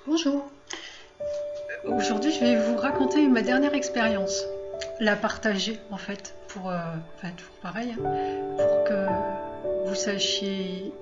Bonjour, aujourd'hui je vais vous raconter ma dernière expérience, la partager en fait, toujours pareil, hein, pour que vous sachiez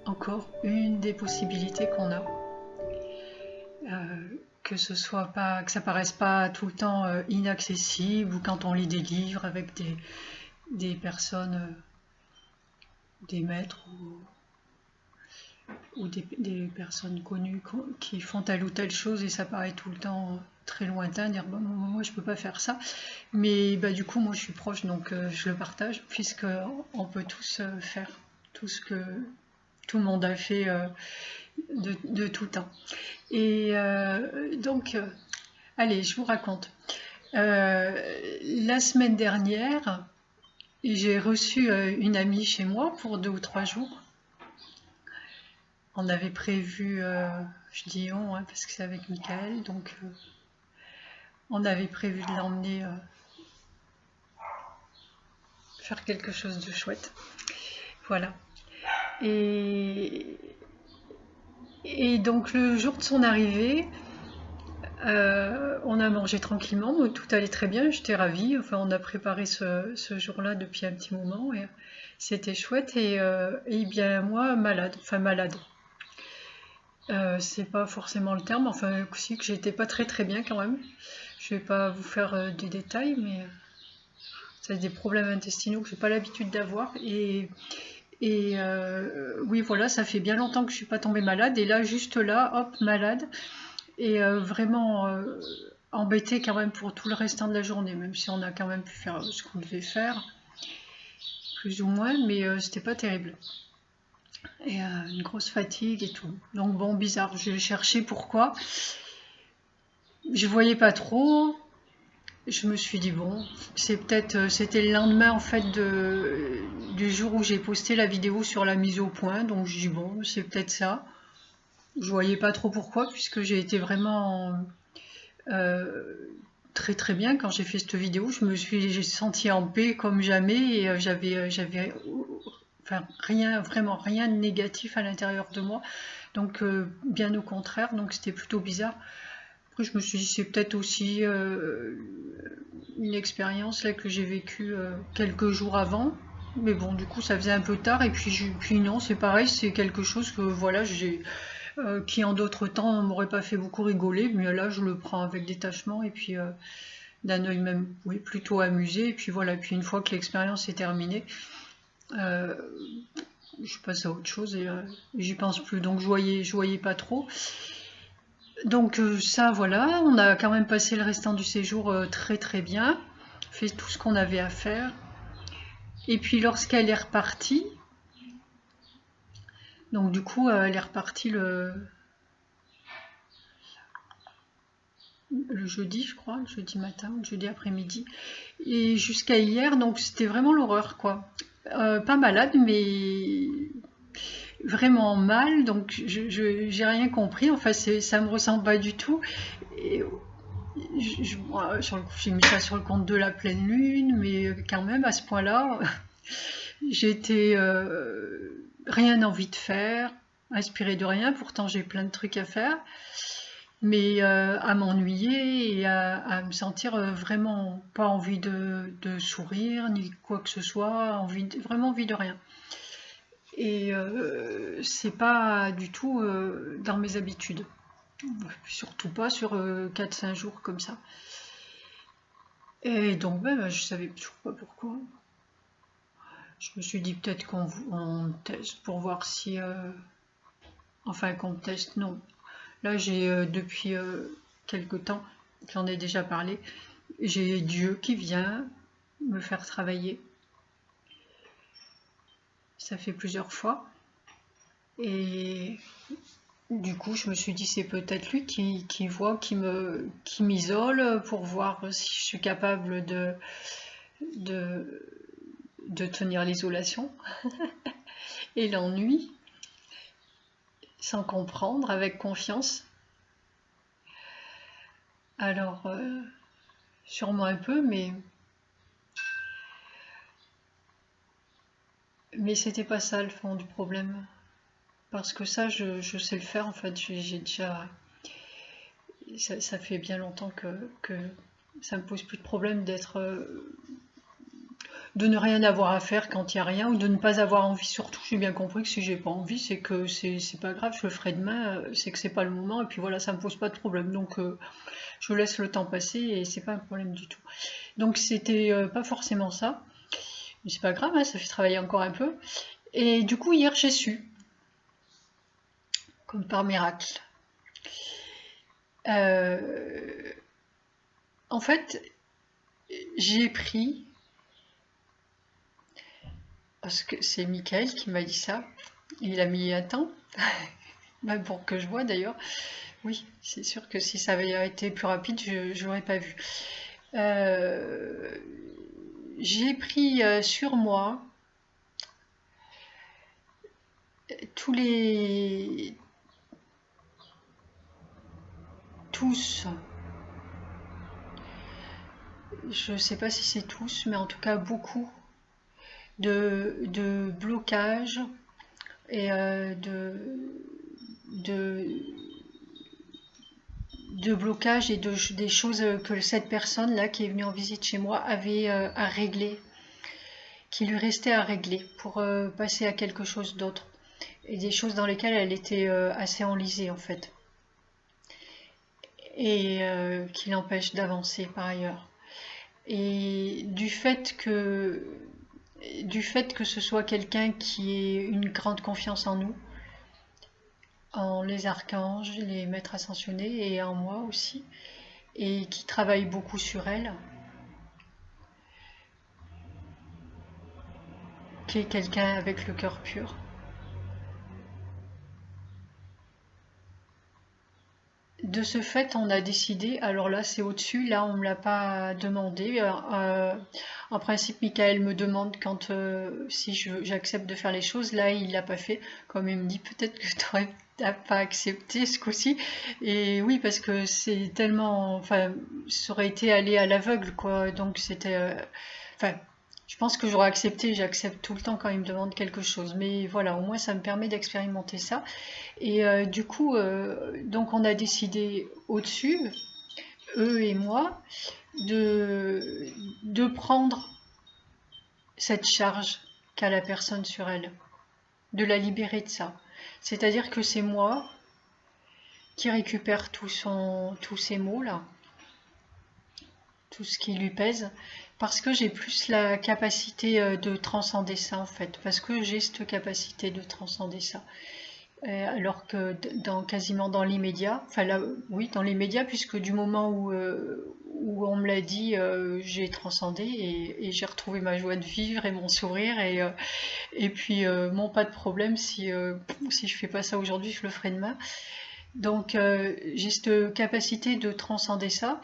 encore une des possibilités qu'on a, que ce soit pas, que ça paraisse pas tout le temps inaccessible, ou quand on lit des livres avec des personnes, des maîtres ou des personnes connues qui font telle ou telle chose et ça paraît tout le temps très lointain, dire bon, moi je peux pas faire ça, mais bah, du coup moi je suis proche donc je le partage puisque on peut tous faire tout ce que tout le monde a fait de tout temps. Et allez, je vous raconte. La semaine dernière, j'ai reçu une amie chez moi pour 2 ou 3 jours. On avait prévu, je dis on, hein, parce que c'est avec Michael, donc on avait prévu de l'emmener faire quelque chose de chouette. Voilà. Et, et donc le jour de son arrivée, on a mangé tranquillement, tout allait très bien, j'étais ravie. Enfin, on a préparé ce jour-là depuis un petit moment et c'était chouette. Et bien moi, malade, enfin malade. C'est pas forcément le terme, enfin aussi que j'étais pas très très bien quand même. Je vais pas vous faire des détails, mais c'est des problèmes intestinaux que j'ai pas l'habitude d'avoir. Oui, voilà, ça fait bien longtemps que je suis pas tombée malade. Et là, juste là, hop, malade. Et vraiment embêtée quand même pour tout le restant de la journée, même si on a quand même pu faire ce qu'on devait faire, plus ou moins, mais c'était pas terrible. Et une grosse fatigue et tout. Donc bon, bizarre, je vais chercher pourquoi. Je voyais pas trop. Je me suis dit bon, c'est peut-être, c'était le lendemain en fait du jour où j'ai posté la vidéo sur la mise au point, donc je dis bon, c'est peut-être ça. Je voyais pas trop pourquoi, puisque j'ai été vraiment euh, très très bien quand j'ai fait cette vidéo. J'ai senti en paix comme jamais et j'avais enfin rien, vraiment rien de négatif à l'intérieur de moi. Donc bien au contraire, donc c'était plutôt bizarre. Après, je me suis dit, c'est peut-être aussi une expérience là que j'ai vécue quelques jours avant. Mais bon, du coup, ça faisait un peu tard. Et puis non, c'est pareil, c'est quelque chose que voilà, qui en d'autres temps m'aurait pas fait beaucoup rigoler. Mais là, je le prends avec détachement et puis d'un œil même, oui, plutôt amusé. Et puis voilà, puis une fois que l'expérience est terminée, euh, je passe à autre chose et j'y pense plus. Donc je voyais pas trop. Donc ça, voilà, on a quand même passé le restant du séjour très très bien, fait tout ce qu'on avait à faire. Et puis lorsqu'elle est repartie, donc du coup elle est repartie le jeudi, je crois, le jeudi matin, le jeudi après-midi, et jusqu'à hier, donc c'était vraiment l'horreur quoi. Pas malade, mais vraiment mal, donc j'ai rien compris, enfin ça me ressemble pas du tout. Et moi, sur le coup, j'ai mis ça sur le compte de la pleine lune, mais quand même, à ce point-là, j'étais rien envie de faire, inspirée de rien, pourtant j'ai plein de trucs à faire, mais à m'ennuyer et à me sentir vraiment pas envie de sourire, ni quoi que ce soit, vraiment envie de rien. Et c'est pas du tout dans mes habitudes, surtout pas sur 4-5 jours comme ça. Et donc, ben, je savais toujours pas pourquoi. Je me suis dit peut-être on teste pour voir si... enfin, qu'on teste, non. Là, j'ai depuis quelque temps, j'en ai déjà parlé, j'ai Dieu qui vient me faire travailler. Ça fait plusieurs fois. Et du coup, je me suis dit c'est peut-être lui qui voit, qui m'isole pour voir si je suis capable de, de tenir l'isolation et l'ennui sans comprendre, avec confiance. Alors, sûrement un peu, mais Mais c'était pas ça le fond du problème. Parce que ça, je sais le faire en fait. J'ai déjà. Ça fait bien longtemps que ça me pose plus de problème d'être. De ne rien avoir à faire quand il n'y a rien ou de ne pas avoir envie. Surtout, j'ai bien compris que si j'ai pas envie, c'est que c'est pas grave, je le ferai demain, c'est que c'est pas le moment et puis voilà, ça me pose pas de problème. Donc je laisse le temps passer et c'est pas un problème du tout. Donc c'était pas forcément ça, mais c'est pas grave, hein, ça fait travailler encore un peu. Et du coup, hier j'ai su, comme par miracle. Euh, En fait, j'ai pris, parce que c'est Michael qui m'a dit ça, il a mis un temps, même pour que je vois d'ailleurs. Oui, c'est sûr que si ça avait été plus rapide, je l'aurais pas vu. Euh, j'ai pris sur moi tous les tous, je sais pas si c'est tous, mais en tout cas beaucoup de blocages et de, de blocages et des choses que cette personne là qui est venue en visite chez moi avait à régler, qui lui restait à régler pour passer à quelque chose d'autre. Et des choses dans lesquelles elle était assez enlisée en fait. Et qui l'empêche d'avancer par ailleurs. Et du fait que ce soit quelqu'un qui ait une grande confiance en nous, en les archanges, les maîtres ascensionnés et en moi aussi, et qui travaille beaucoup sur elle, qui est quelqu'un avec le cœur pur. De ce fait, on a décidé, alors là c'est au-dessus, là on ne me l'a pas demandé. En principe, Michael me demande quand si j'accepte de faire les choses, là il l'a pas fait. Comme il me dit, peut-être que tu n'aurais pas accepté ce coup-ci. Et oui, parce que c'est tellement, enfin, ça aurait été aller à l'aveugle, quoi. Donc c'était, enfin, je pense que j'aurais accepté, j'accepte tout le temps quand il me demande quelque chose. Mais voilà, au moins ça me permet d'expérimenter ça. Et du coup, donc on a décidé au-dessus, eux et moi, de prendre cette charge qu'a la personne sur elle, de la libérer de ça. C'est-à-dire que c'est moi qui récupère tous ces mots là, tout ce qui lui pèse, parce que j'ai plus la capacité de transcender ça en fait, parce que j'ai cette capacité de transcender ça. Alors que quasiment dans l'immédiat, enfin là, oui, dans l'immédiat, puisque du moment où on me l'a dit, j'ai transcendé et j'ai retrouvé ma joie de vivre et mon sourire et puis mon pas de problème si je fais pas ça aujourd'hui, je le ferai demain. Donc j'ai cette capacité de transcender ça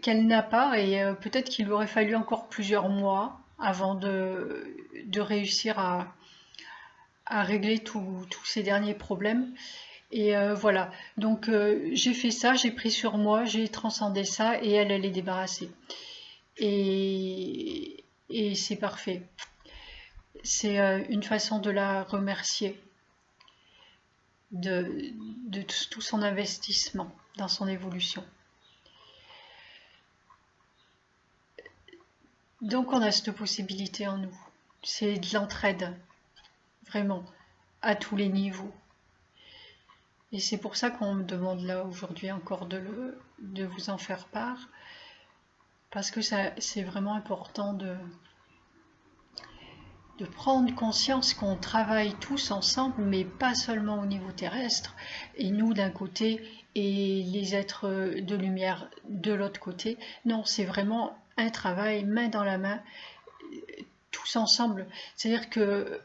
qu'elle n'a pas et peut-être qu'il lui aurait fallu encore plusieurs mois avant de réussir à régler tous ces derniers problèmes. Et voilà, donc j'ai fait ça, j'ai pris sur moi, j'ai transcendé ça et elle est débarrassée. Et c'est parfait. C'est une façon de la remercier de tout son investissement dans son évolution. Donc on a cette possibilité en nous. C'est de l'entraide, vraiment, à tous les niveaux. Et c'est pour ça qu'on me demande là aujourd'hui encore de vous en faire part, parce que c'est vraiment important de prendre conscience qu'on travaille tous ensemble, mais pas seulement au niveau terrestre, et nous d'un côté et les êtres de lumière de l'autre côté. Non, c'est vraiment un travail main dans la main, tous ensemble. C'est-à-dire que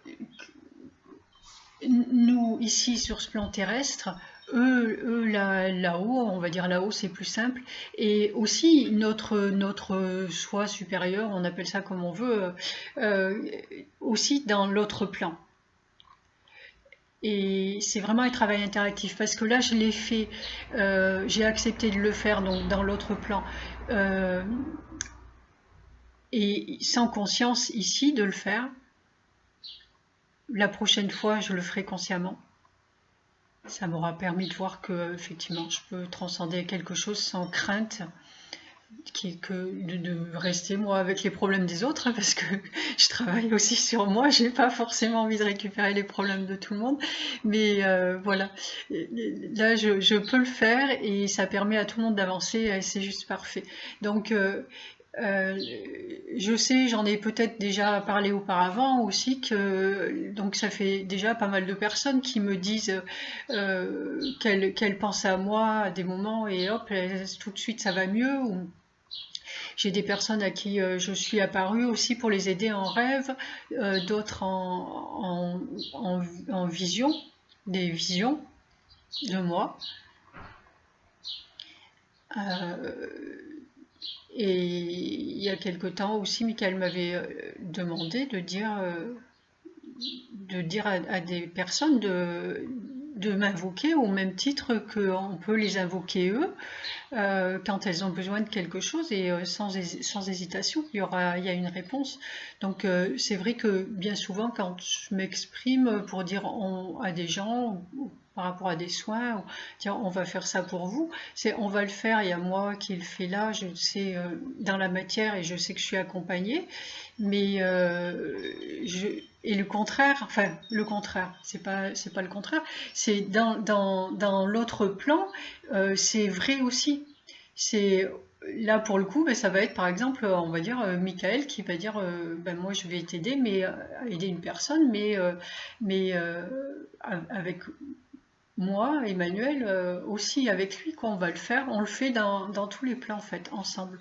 nous, ici, sur ce plan terrestre, eux là-haut, on va dire là-haut, c'est plus simple. Et aussi, notre soi supérieur, on appelle ça comme on veut, aussi dans l'autre plan. Et c'est vraiment un travail interactif, parce que là, je l'ai fait, j'ai accepté de le faire donc dans l'autre plan. Et sans conscience ici de le faire. la prochaine fois, je le ferai consciemment. Ça m'aura permis de voir que effectivement, je peux transcender quelque chose sans crainte, qui est que de rester moi avec les problèmes des autres, parce que je travaille aussi sur moi, j'ai pas forcément envie de récupérer les problèmes de tout le monde, mais voilà, là je peux le faire et ça permet à tout le monde d'avancer et c'est juste parfait. Donc je sais, j'en ai peut-être déjà parlé auparavant aussi, que donc ça fait déjà pas mal de personnes qui me disent qu'elles pensent à moi à des moments et hop, tout de suite ça va mieux. Ou j'ai des personnes à qui je suis apparue aussi pour les aider en rêve, d'autres en vision, des visions de moi. Et il y a quelque temps aussi, Michael m'avait demandé de dire à des personnes de m'invoquer au même titre qu'on peut les invoquer eux quand elles ont besoin de quelque chose et sans hésitation, il y a une réponse. Donc c'est vrai que bien souvent quand je m'exprime pour dire à des gens par rapport à des soins, tiens, on va faire ça pour vous, c'est on va le faire, il y a moi qui le fais là, je sais dans la matière et je sais que je suis accompagnée, mais et le contraire, enfin le contraire, c'est pas le contraire, c'est dans l'autre plan, c'est vrai aussi. C'est là pour le coup, ben, ça va être par exemple, on va dire Michael qui va dire, ben, moi je vais t'aider, mais aider une personne, mais avec moi, Emmanuel, aussi avec lui, quoi, on va le faire, on le fait dans tous les plans en fait, ensemble.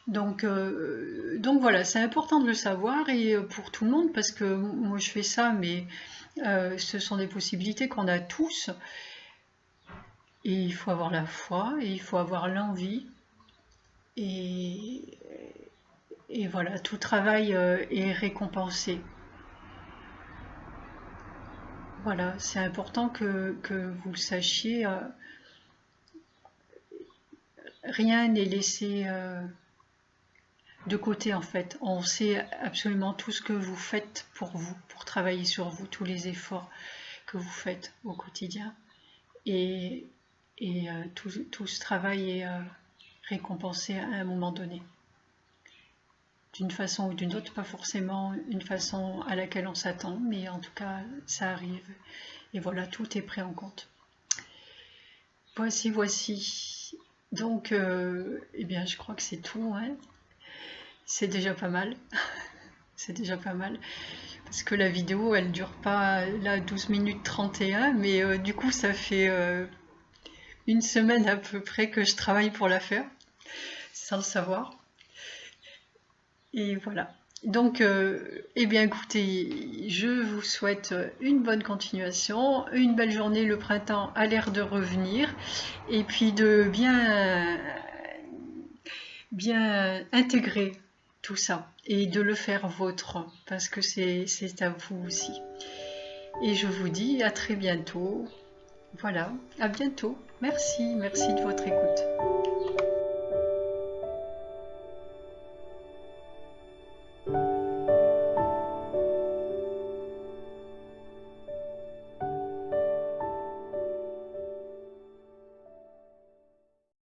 Donc voilà, c'est important de le savoir et pour tout le monde parce que moi je fais ça, mais ce sont des possibilités qu'on a tous et il faut avoir la foi et il faut avoir l'envie et voilà, tout travail est récompensé. Voilà, c'est important que vous le sachiez. Rien n'est laissé de côté en fait. On sait absolument tout ce que vous faites pour vous, pour travailler sur vous, tous les efforts que vous faites au quotidien. Et tout ce travail est récompensé à un moment donné. D'une façon ou d'une autre, pas forcément une façon à laquelle on s'attend, mais en tout cas, ça arrive. Et voilà, tout est pris en compte. Voici. Donc, eh bien, je crois que c'est tout, hein. C'est déjà pas mal. C'est déjà pas mal. Parce que la vidéo, elle dure pas, là, 12 minutes 31, mais du coup, ça fait une semaine à peu près que je travaille pour la faire, sans le savoir. Et voilà. Donc, eh bien écoutez, je vous souhaite une bonne continuation, une belle journée, le printemps a l'air de revenir, et puis de bien intégrer tout ça, et de le faire vôtre, parce que c'est à vous aussi. Et je vous dis à très bientôt. Voilà, à bientôt. Merci de votre écoute.